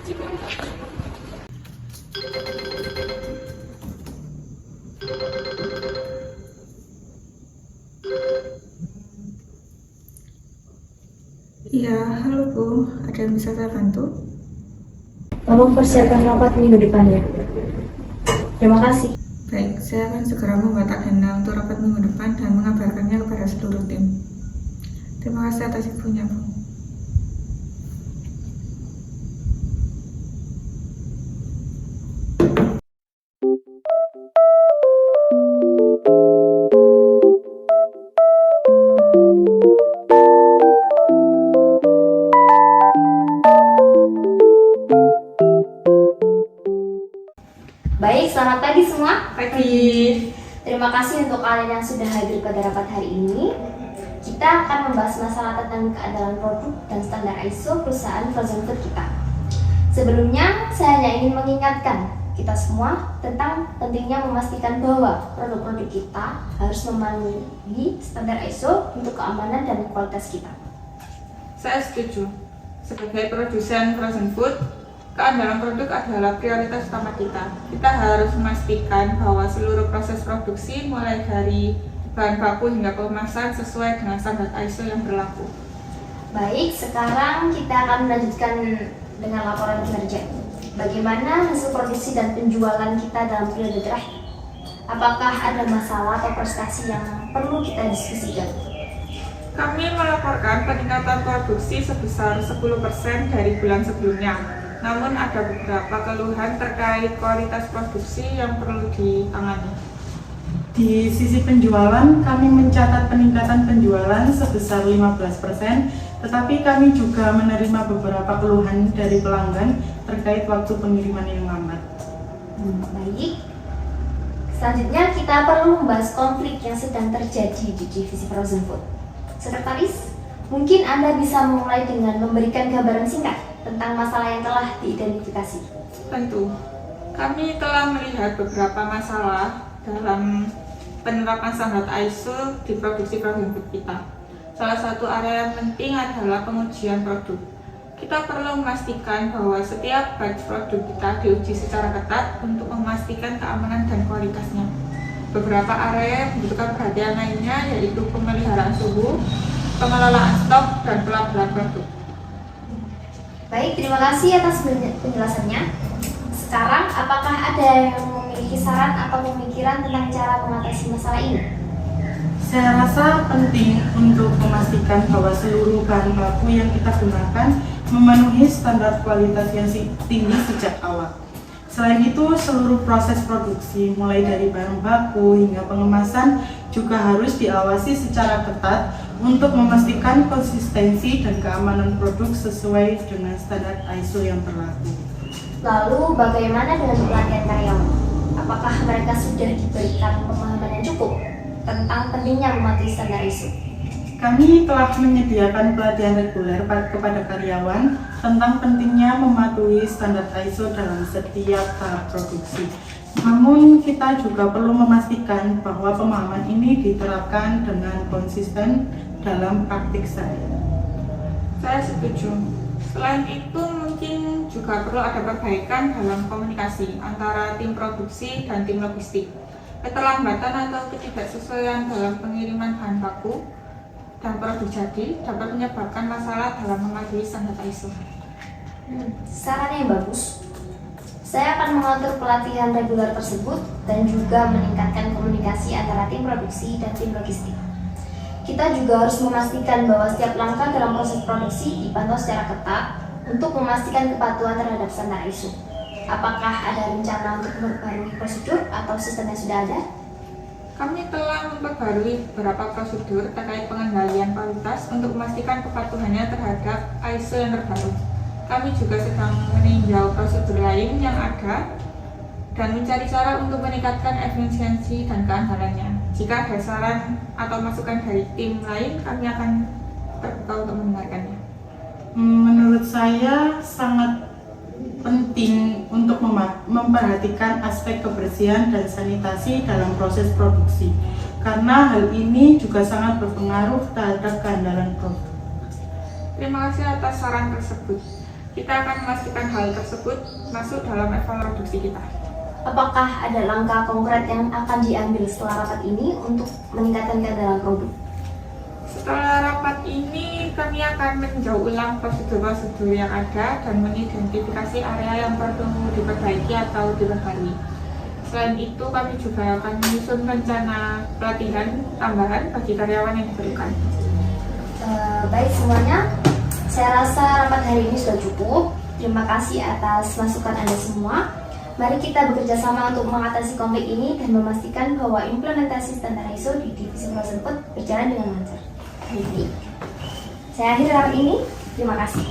Iya, halo Bu, ada yang bisa saya bantu? Tolong persiapkan rapat minggu depan ya. Terima kasih. Baik, saya akan segera membuat agenda untuk rapat minggu depan dan mengabarkannya kepada seluruh tim. Terima kasih atas infonya, Bu. Baik, selamat pagi semua. Pagi. Terima kasih untuk kalian yang sudah hadir pada rapat hari ini. Kita akan membahas masalah tentang keandalan produk dan standar ISO perusahaan frozen food kita. Sebelumnya, saya hanya ingin mengingatkan kita semua tentang pentingnya memastikan bahwa produk-produk kita harus memenuhi standar ISO untuk keamanan dan kualitas kita. Saya setuju. Sebagai produsen frozen food, keandalan produk adalah prioritas utama kita. Kita harus memastikan bahwa seluruh proses produksi mulai dari bahan baku hingga pengemasan sesuai dengan standar ISO yang berlaku. Baik, sekarang kita akan melanjutkan dengan laporan kinerja. Bagaimana hasil produksi dan penjualan kita dalam periode terakhir? Apakah ada masalah atau prestasi yang perlu kita diskusikan? Kami melaporkan peningkatan produksi sebesar 10% dari bulan sebelumnya. Namun ada beberapa keluhan terkait kualitas produksi yang perlu ditangani. Di sisi penjualan, kami mencatat peningkatan penjualan sebesar 15%, tetapi kami juga menerima beberapa keluhan dari pelanggan terkait waktu pengiriman yang lambat. Baik. Selanjutnya kita perlu membahas konflik yang sedang terjadi di divisi frozen food. Sekretaris, mungkin Anda bisa memulai dengan memberikan gambaran singkat tentang masalah yang telah diidentifikasi. Tentu, kami telah melihat beberapa masalah dalam penerapan standar ISO di produksi frozen food kita. Salah satu area yang penting adalah pengujian produk. Kita perlu memastikan bahwa setiap batch produk kita diuji secara ketat untuk memastikan keamanan dan kualitasnya. Beberapa area yang membutuhkan perhatian lainnya yaitu pemeliharaan suhu, pengelolaan stok, dan pelabelan produk. Baik, terima kasih atas penjelasannya. Sekarang, apakah ada yang memiliki saran atau pemikiran tentang cara mengatasi masalah ini? Saya rasa penting untuk memastikan bahwa seluruh bahan baku yang kita gunakan memenuhi standar kualitas yang tinggi sejak awal. Selain itu, seluruh proses produksi, mulai dari bahan baku hingga pengemasan, juga harus diawasi secara ketat untuk memastikan konsistensi dan keamanan produk sesuai dengan standar ISO yang berlaku. Lalu, bagaimana dengan pelatihan karyawan? Apakah mereka sudah diberikan pemahaman yang cukup tentang pentingnya mematuhi standar ISO? Kami telah menyediakan pelatihan reguler kepada karyawan tentang pentingnya mematuhi standar ISO dalam setiap tahap produksi. Namun, kita juga perlu memastikan bahwa pemahaman ini diterapkan dengan konsisten dalam praktik sehari-hari. Saya setuju. Selain itu, mungkin juga perlu ada perbaikan dalam komunikasi antara tim produksi dan tim logistik. Keterlambatan atau ketidaksesuaian dalam pengiriman bahan baku dan produk jadi dapat menyebabkan masalah dalam mematuhi standar ISO. Saran yang bagus. Saya akan mengatur pelatihan reguler tersebut dan juga meningkatkan komunikasi antara tim produksi dan tim logistik. Kita juga harus memastikan bahwa setiap langkah dalam proses produksi dipantau secara ketat untuk memastikan kepatuhan terhadap standar ISO. Apakah ada rencana untuk memperbarui prosedur atau sistem yang sudah ada? Kami telah memperbarui beberapa prosedur terkait pengendalian kualitas untuk memastikan kepatuhannya terhadap ISO yang terbaru. Kami juga sedang meninjau prosedur lain yang ada dan mencari cara untuk meningkatkan efisiensi dan keandalannya. Jika ada saran atau masukan dari tim lain, kami akan terbuka untuk mendengarkannya. Menurut saya sangat penting untuk memperhatikan aspek kebersihan dan sanitasi dalam proses produksi, karena hal ini juga sangat berpengaruh terhadap keandalan produk. Terima kasih atas saran tersebut. Kita akan memastikan hal tersebut masuk dalam evaluasi produksi kita. Apakah ada langkah konkret yang akan diambil setelah rapat ini untuk meningkatkan keandalan produk? Setelah rapat ini, kami akan meninjau ulang prosedur-prosedur yang ada dan mengidentifikasi area yang perlu diperbaiki atau diperbarui. Selain itu, kami juga akan menyusun rencana pelatihan tambahan bagi karyawan yang diperlukan. Baik semuanya, saya rasa rapat hari ini sudah cukup. Terima kasih atas masukan Anda semua. Mari kita bekerja sama untuk mengatasi konflik ini dan memastikan bahwa implementasi standar ISO di divisi Frozen Food berjalan dengan lancar. Jadi, saya akhiri rapat ini. Terima kasih.